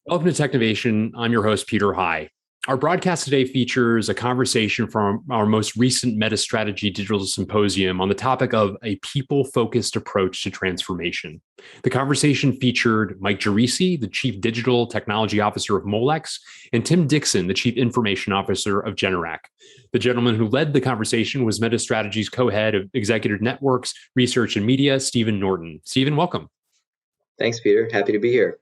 Welcome to Technovation. I'm your host, Peter High. Our broadcast today features a conversation from our most recent MetaStrategy Digital Symposium on the topic of a people-focused approach to transformation. The conversation featured Mike Giresi, the Chief Digital Technology Officer of Molex, and Tim Dickson, the Chief Information Officer of Generac. The gentleman who led the conversation was MetaStrategy's co-head of Executive Networks, Research and Media, Stephen Norton. Stephen, welcome. Thanks, Peter. Happy to be here.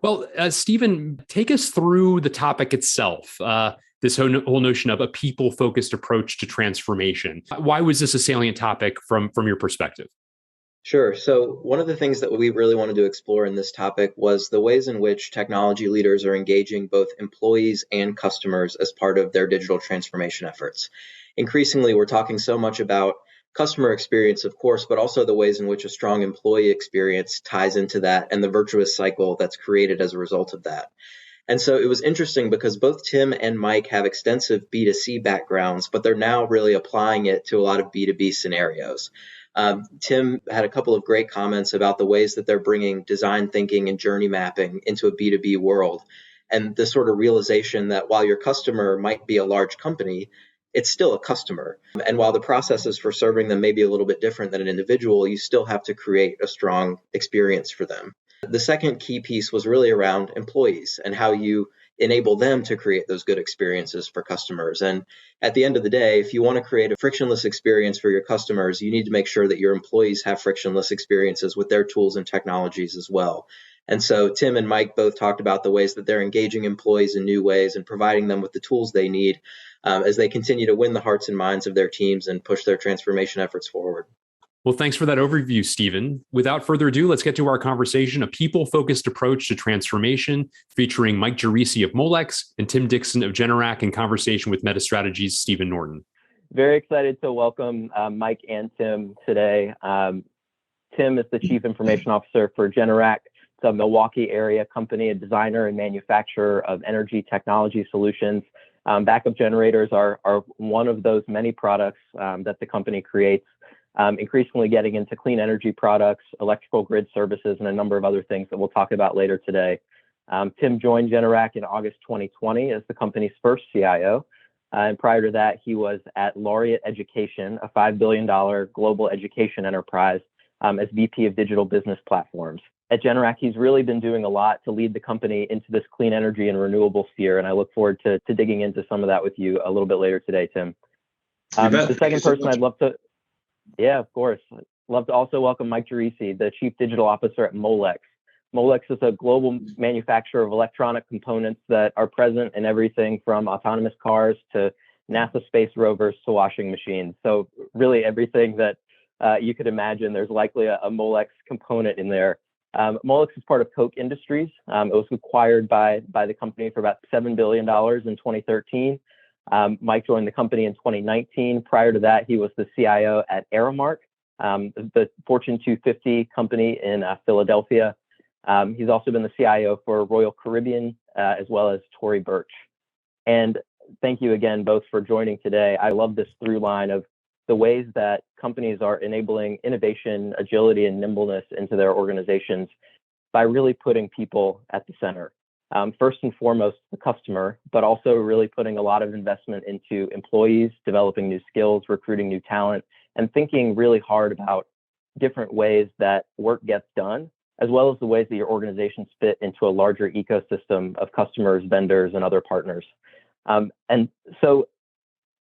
Well, Stephen, take us through the topic itself, this whole notion of a people-focused approach to transformation. Why was this a salient topic from your perspective? Sure. So one of the things that we really wanted to explore in this topic was the ways in which technology leaders are engaging both employees and customers as part of their digital transformation efforts. Increasingly, we're talking so much about customer experience, of course, but also the ways in which a strong employee experience ties into that and the virtuous cycle that's created as a result of that. And so it was interesting because both Tim and Mike have extensive B2C backgrounds, but they're now really applying it to a lot of B2B scenarios. Tim had a couple of great comments about the ways that they're bringing design thinking and journey mapping into a B2B world. And the sort of realization that while your customer might be a large company, it's still a customer. And while the processes for serving them may be a little bit different than an individual, you still have to create a strong experience for them. The second key piece was really around employees and how you enable them to create those good experiences for customers. And at the end of the day, if you want to create a frictionless experience for your customers, you need to make sure that your employees have frictionless experiences with their tools and technologies as well. And so Tim and Mike both talked about the ways that they're engaging employees in new ways and providing them with the tools they need as they continue to win the hearts and minds of their teams and push their transformation efforts forward. Well, thanks for that overview, Stephen. Without further ado, let's get to our conversation, a people-focused approach to transformation, featuring Mike Giresi of Molex and Tim Dickson of Generac, in conversation with MetaStrategy's Stephen Norton. Very excited to welcome Mike and Tim today. Tim is the Chief Information Officer for Generac. It's a Milwaukee area company, a designer and manufacturer of energy technology solutions. Backup generators are one of those many products that the company creates, increasingly getting into clean energy products, electrical grid services, and a number of other things that we'll talk about later today. Tim joined Generac in August 2020 as the company's first CIO. And prior to that, he was at Laureate Education, a $5 billion global education enterprise, as VP of Digital Business Platforms. At Generac, he's really been doing a lot to lead the company into this clean energy and renewable sphere, and I look forward to digging into some of that with you a little bit later today, Tim. The second person I'd love to, of course, love to also welcome Mike Giresi, the Chief Digital Officer at Molex. Molex is a global manufacturer of electronic components that are present in everything from autonomous cars to NASA space rovers to washing machines. So really everything that you could imagine, there's likely a Molex component in there. Molex is part of Koch Industries. It was acquired by the company for about $7 billion in 2013. Mike joined the company in 2019. Prior to that, he was the CIO at Aramark, the Fortune 250 company in Philadelphia. He's also been the CIO for Royal Caribbean, as well as Tory Burch. And thank you again both for joining today. I love this through line of the ways that companies are enabling innovation, agility, and nimbleness into their organizations by really putting people at the center. First and foremost, the customer, but also really putting a lot of investment into employees, developing new skills, recruiting new talent, and thinking really hard about different ways that work gets done, as well as the ways that your organizations fit into a larger ecosystem of customers, vendors, and other partners. And so,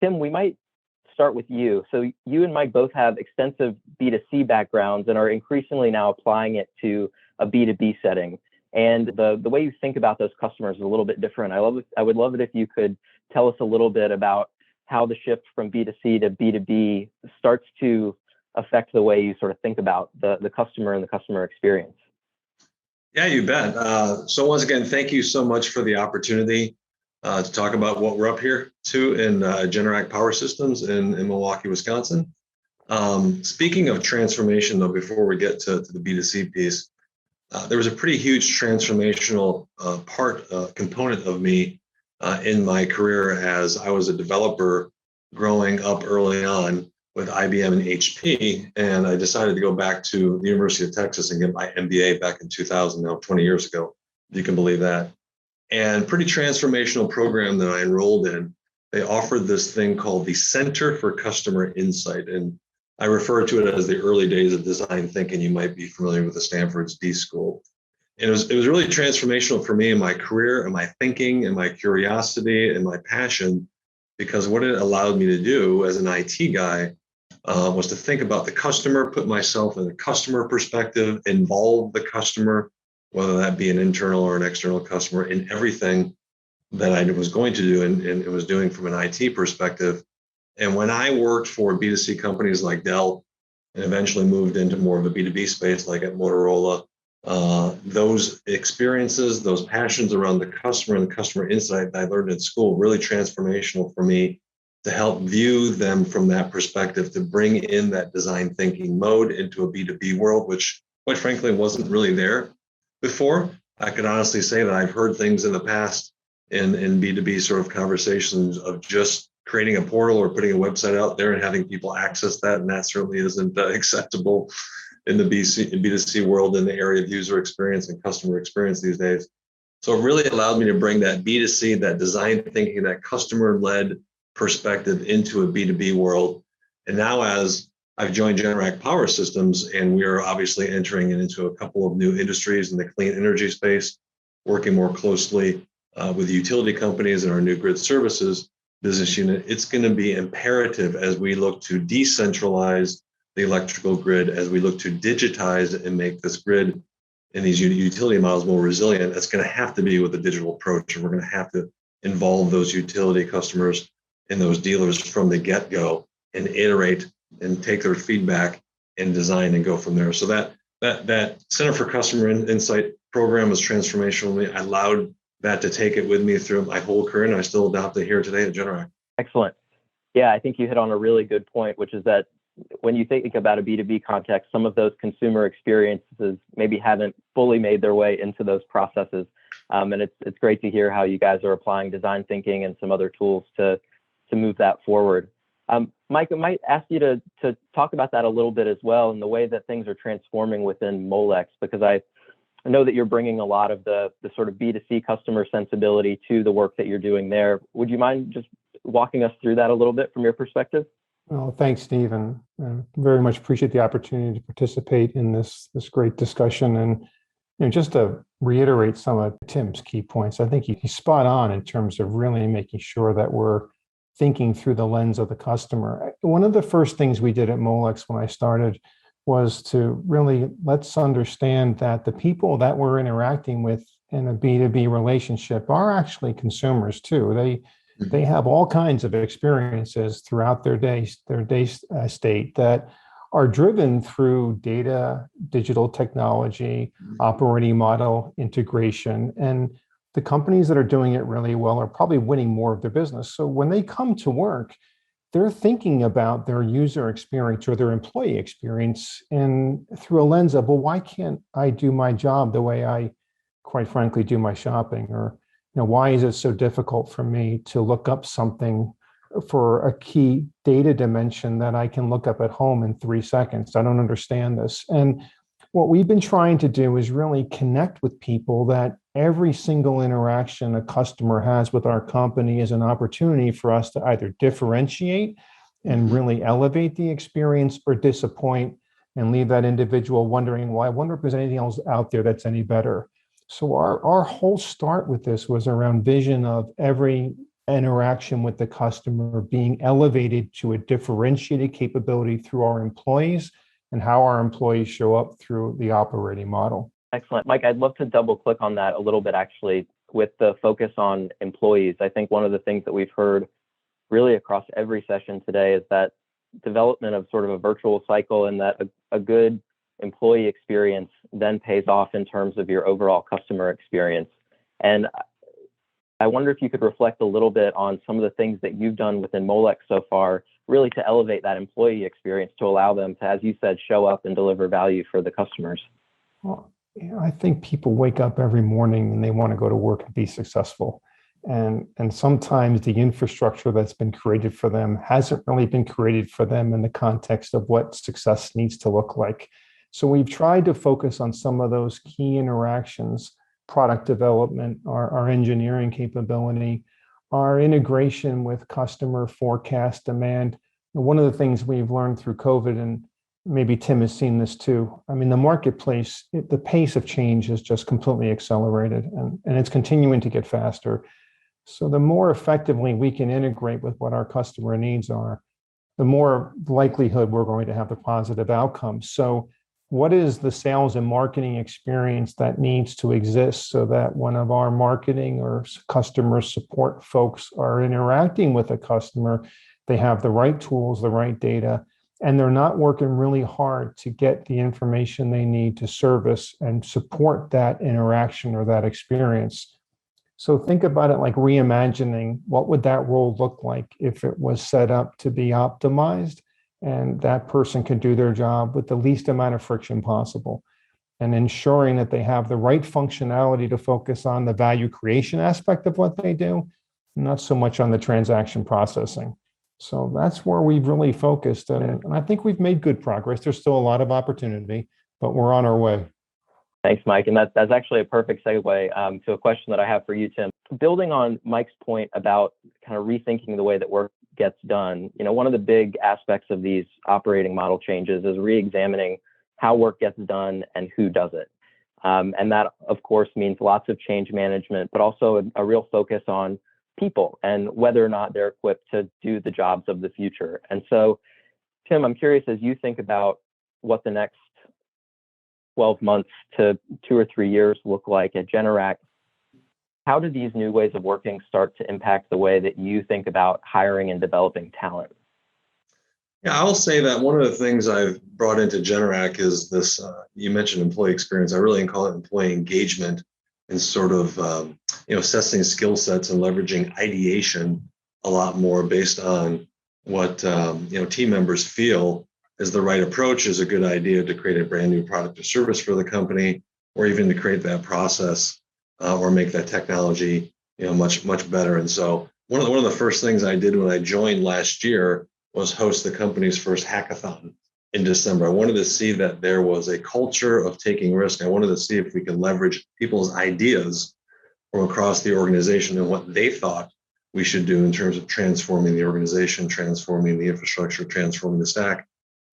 Tim, we might start with you. So you and Mike both have extensive B2C backgrounds and are increasingly now applying it to a B2B setting. And the way you think about those customers is a little bit different. I would love it if you could tell us a little bit about how the shift from B2C to B2B starts to affect the way you sort of think about the customer and the customer experience. Yeah, you bet. So once again, thank you so much for the opportunity to talk about what we're up here to in Generac Power Systems in Milwaukee, Wisconsin. Speaking of transformation, though, before we get to the B2C piece, there was a pretty huge transformational component of me in my career as I was a developer growing up early on with IBM and HP, and I decided to go back to the University of Texas and get my MBA back in 2000, now 20 years ago. if you can believe that. And pretty transformational program that I enrolled in. They offered this thing called the Center for Customer Insight. And I refer to it as the early days of design thinking. You might be familiar with the Stanford's D School. And it was really transformational for me in my career and my thinking and my curiosity and my passion, because what it allowed me to do as an IT guy was to think about the customer, put myself in the customer perspective, involve the customer, whether that be an internal or an external customer, in everything that I was going to do and it was doing from an IT perspective. And when I worked for B2C companies like Dell and eventually moved into more of a B2B space like at Motorola, those experiences, those passions around the customer and the customer insight that I learned in school, really transformational for me to help view them from that perspective, to bring in that design thinking mode into a B2B world, which quite frankly wasn't really there before. I could honestly say that I've heard things in the past in B2B sort of conversations of just creating a portal or putting a website out there and having people access that. And that certainly isn't acceptable in the B2C world in the area of user experience and customer experience these days. So it really allowed me to bring that B2C, that design thinking, that customer-led perspective into a B2B world. And now as I've joined Generac Power Systems, and we are obviously entering into a couple of new industries in the clean energy space, working more closely with utility companies in our new grid services business unit, it's going to be imperative as we look to decentralize the electrical grid, as we look to digitize and make this grid and these utility models more resilient. It's going to have to be with a digital approach, and we're going to have to involve those utility customers and those dealers from the get-go and iterate and take their feedback and design and go from there. So that Center for Customer Insight program was transformational. I allowed that to take it with me through my whole career, and I still adopt it here today at Generac. Excellent. Yeah, I think you hit on a really good point, which is that when you think about a B2B context, some of those consumer experiences maybe haven't fully made their way into those processes. And it's great to hear how you guys are applying design thinking and some other tools to move that forward. Mike, I might ask you to talk about that a little bit as well, and the way that things are transforming within Molex, because I know that you're bringing a lot of the sort of B2C customer sensibility to the work that you're doing there. Would you mind just walking us through that a little bit from your perspective? Well, thanks, Steve, and very much appreciate the opportunity to participate in this great discussion. And just to reiterate some of Tim's key points, I think he's spot on in terms of really making sure that we're thinking through the lens of the customer. One of the first things we did at Molex when I started was to really let's understand that the people that we're interacting with in a B2B relationship are actually consumers too. They have all kinds of experiences throughout their day state that are driven through data, digital technology, operating model integration. And the companies that are doing it really well are probably winning more of their business. So when they come to work, they're thinking about their user experience or their employee experience and through a lens of, well, why can't I do my job the way I, quite frankly, do my shopping? Or, why is it so difficult for me to look up something for a key data dimension that I can look up at home in 3 seconds? I don't understand this. And what we've been trying to do is really connect with people that every single interaction a customer has with our company is an opportunity for us to either differentiate and really elevate the experience or disappoint and leave that individual wondering, well, I wonder if there's anything else out there that's any better. So our whole start with this was around vision of every interaction with the customer being elevated to a differentiated capability through our employees and how our employees show up through the operating model. Excellent. Mike, I'd love to double click on that a little bit, actually, with the focus on employees. I think one of the things that we've heard really across every session today is that development of sort of a virtual cycle, and that a good employee experience then pays off in terms of your overall customer experience. And I wonder if you could reflect a little bit on some of the things that you've done within Molex so far, really to elevate that employee experience to allow them to, as you said, show up and deliver value for the customers. Well, I think people wake up every morning and they want to go to work and be successful. And sometimes the infrastructure that's been created for them hasn't really been created for them in the context of what success needs to look like. So we've tried to focus on some of those key interactions product development, our engineering capability, our integration with customer forecast demand. And one of the things we've learned through COVID, and maybe Tim has seen this too, I mean, the marketplace, the pace of change has just completely accelerated, and it's continuing to get faster. So the more effectively we can integrate with what our customer needs are, the more likelihood we're going to have the positive outcomes. So what is the sales and marketing experience that needs to exist so that one of our marketing or customer support folks are interacting with a customer, they have the right tools, the right data, and they're not working really hard to get the information they need to service and support that interaction or that experience. So think about it like reimagining what would that role look like if it was set up to be optimized and that person can do their job with the least amount of friction possible, and ensuring that they have the right functionality to focus on the value creation aspect of what they do, not so much on the transaction processing. So that's where we've really focused. And I think we've made good progress. There's still a lot of opportunity, but we're on our way. Thanks, Mike. And that's actually a perfect segue to a question that I have for you, Tim. Building on Mike's point about kind of rethinking the way that work gets done, one of the big aspects of these operating model changes is re-examining how work gets done and who does it. And that, of course, means lots of change management, but also a real focus on people and whether or not they're equipped to do the jobs of the future. And so, Tim, I'm curious, as you think about what the next 12 months to 2 or 3 years look like at Generac, how do these new ways of working start to impact the way that you think about hiring and developing talent? Yeah, I'll say that one of the things I've brought into Generac is this, you mentioned employee experience. I really call it employee engagement, and sort of assessing skill sets and leveraging ideation a lot more based on what team members feel is the right approach, is a good idea to create a brand new product or service for the company, or even to create that process or make that technology much better. And so one of the first things I did when I joined last year was host the company's first hackathon in December. I wanted to see that there was a culture of taking risk. I wanted to see if we could leverage people's ideas from across the organization and what they thought we should do in terms of transforming the organization, transforming the infrastructure, transforming the stack,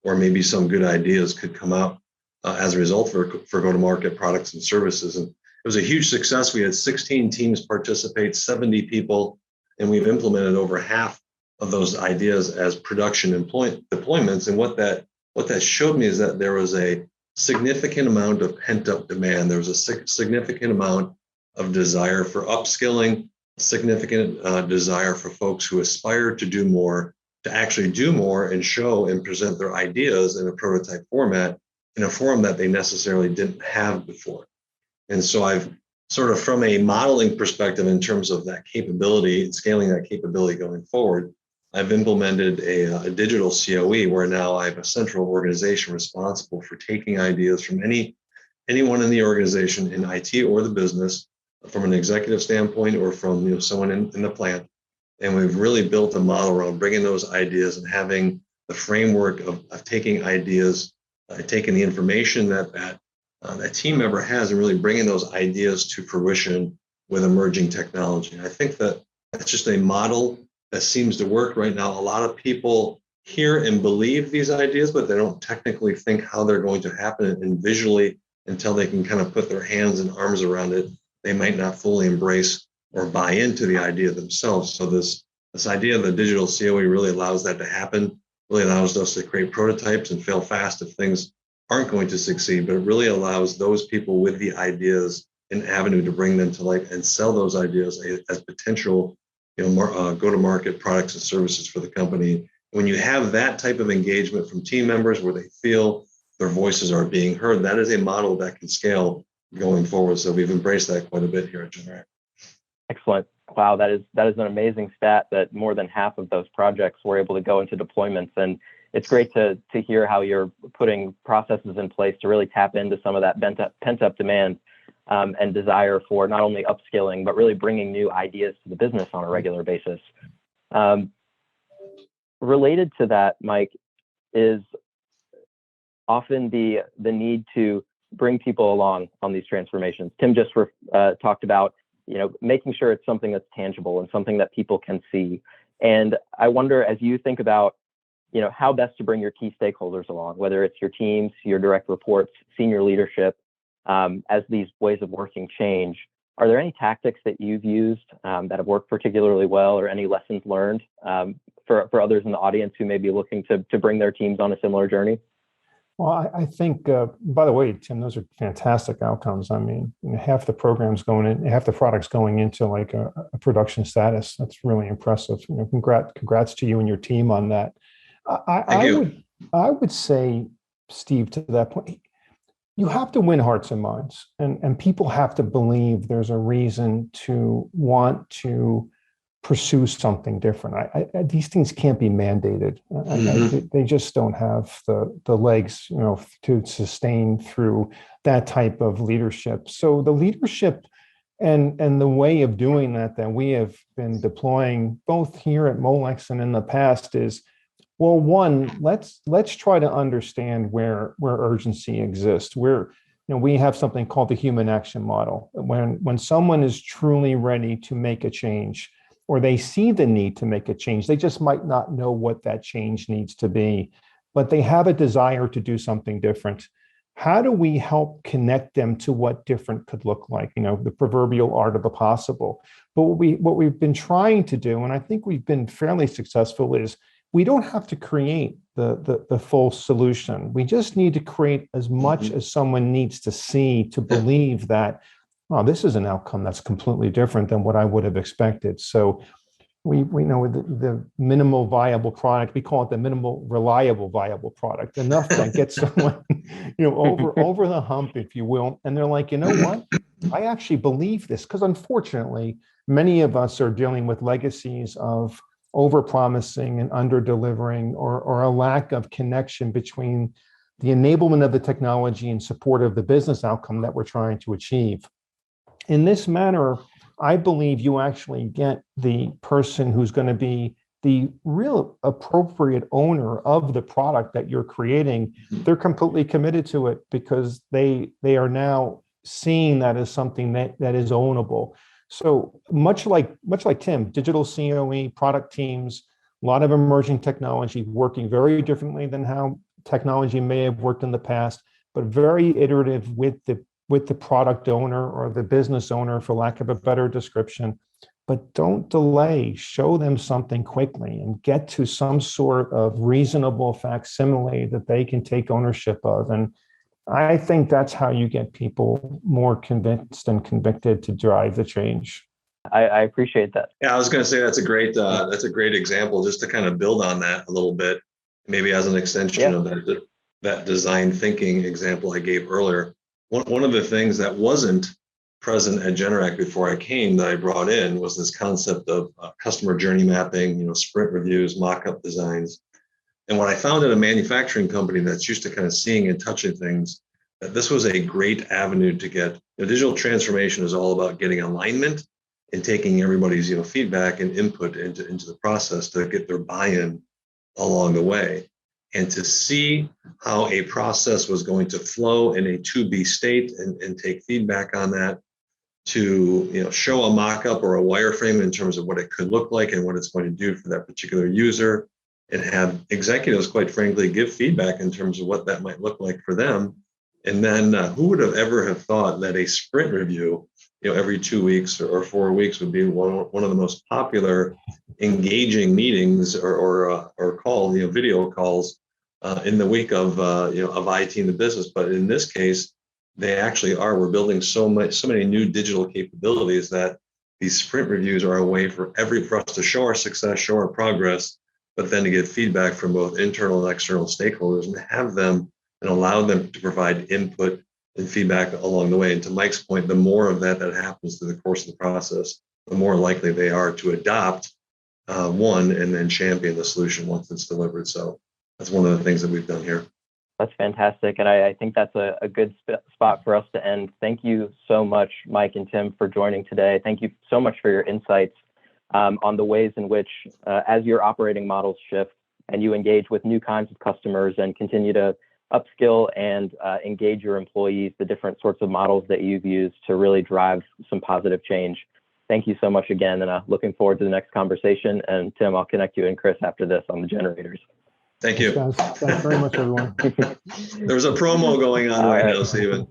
or maybe some good ideas could come out as a result for go-to-market products and services. And it was a huge success. We had 16 teams participate, 70 people, and we've implemented over half of those ideas as production deployments. And what that showed me is that there was a significant amount of pent-up demand. There was a significant amount of desire for upskilling, significant desire for folks who aspire to do more, to actually do more and show and present their ideas in a prototype format, in a form that they necessarily didn't have before. And so I've sort of, from a modeling perspective in terms of that capability and scaling that capability going forward, I've implemented a digital COE where now I have a central organization responsible for taking ideas from anyone in the organization, in IT or the business, from an executive standpoint or from someone in the plant. And we've really built a model around bringing those ideas and having the framework of taking ideas, taking the information that team member has, and really bringing those ideas to fruition with emerging technology. And I think that that's just a model that seems to work right now. A lot of people hear and believe these ideas, but they don't technically think how they're going to happen, and visually, until they can kind of put their hands and arms around it, they might not fully embrace or buy into the idea themselves. So this idea of the digital COE really allows that to happen, really allows us to create prototypes and fail fast if things aren't going to succeed, but it really allows those people with the ideas an avenue to bring them to life and sell those ideas as potential go-to-market products and services for the company. When you have that type of engagement from team members where they feel their voices are being heard, that is a model that can scale going forward. So we've embraced that quite a bit here at Generac. Excellent. Wow, that is an amazing stat that more than half of those projects were able to go into deployments. And it's great to hear how you're putting processes in place to really tap into some of that pent-up demand and desire for not only upskilling, but really bringing new ideas to the business on a regular basis. Related to that, Mike, is often the need to bring people along on these transformations? Tim just talked about, making sure it's something that's tangible and something that people can see. And I wonder, as you think about, how best to bring your key stakeholders along, whether it's your teams, your direct reports, senior leadership, as these ways of working change, are there any tactics that you've used that have worked particularly well, or any lessons learned for others in the audience who may be looking to bring their teams on a similar journey? Well, I think, by the way, Tim, those are fantastic outcomes. I mean, half the programs going in, half the products going into like a production status. That's really impressive. Congrats to you and your team on that. I would say, Steve, to that point, you have to win hearts and minds, and people have to believe there's a reason to want to pursue something different. These things can't be mandated. They just don't have the legs, to sustain through that type of leadership. So the leadership and the way of doing that we have been deploying both here at Molex and in the past is, well, one, let's try to understand where urgency exists. We have something called the human action model. When someone is truly ready to make a change, or they see the need to make a change, they just might not know what that change needs to be, but they have a desire to do something different. How do we help connect them to what different could look like? The proverbial art of the possible. But what we've been trying to do, and I think we've been fairly successful, is we don't have to create the full solution. We just need to create as much as someone needs to see to believe that, oh, this is an outcome that's completely different than what I would have expected. So we know the minimal viable product, we call it the minimal reliable viable product, enough to get someone, over the hump, if you will. And they're like, you know what? I actually believe this, because unfortunately, many of us are dealing with legacies of over-promising and under-delivering, or a lack of connection between the enablement of the technology and support of the business outcome that we're trying to achieve. In this manner, I believe you actually get the person who's going to be the real appropriate owner of the product that you're creating. They're completely committed to it because they are now seeing that as something that is ownable. So much like Tim, digital COE, product teams, a lot of emerging technology working very differently than how technology may have worked in the past, but very iterative with the product owner or the business owner, for lack of a better description. But don't delay, show them something quickly and get to some sort of reasonable facsimile that they can take ownership of. And I think that's how you get people more convinced and convicted to drive the change. I appreciate that. Yeah, I was going to say that's a great example, just to kind of build on that a little bit, maybe as an extension of that design thinking example I gave earlier. One of the things that wasn't present at Generac before I came that I brought in was this concept of customer journey mapping, sprint reviews, mock-up designs. And what I found at a manufacturing company that's used to kind of seeing and touching things, that this was a great avenue to get. Digital transformation is all about getting alignment and taking everybody's feedback and input into the process to get their buy-in along the way. And to see how a process was going to flow in a to-be state and take feedback on that, to show a mock-up or a wireframe in terms of what it could look like and what it's going to do for that particular user, and have executives, quite frankly, give feedback in terms of what that might look like for them. And then who would have ever have thought that a sprint review, every 2 weeks or 4 weeks would be one of the most popular engaging meetings or call, video calls in the week of IT in the business. But in this case, they actually are. We're building so many new digital capabilities that these sprint reviews are a way for us to show our success, show our progress, but then to get feedback from both internal and external stakeholders and have them and allow them to provide input and feedback along the way. And to Mike's point, the more of that happens through the course of the process, the more likely they are to adopt one and then champion the solution once it's delivered. So that's one of the things that we've done here. That's fantastic. And I think that's a good spot for us to end. Thank you so much, Mike and Tim, for joining today. Thank you so much for your insights on the ways in which, as your operating models shift and you engage with new kinds of customers and continue to upskill and engage your employees, the different sorts of models that you've used to really drive some positive change. Thank you so much again, and looking forward to the next conversation. And Tim, I'll connect you and Chris after this on the generators. Thank you. Thanks very much, everyone. There's a promo going on right now, Stephen.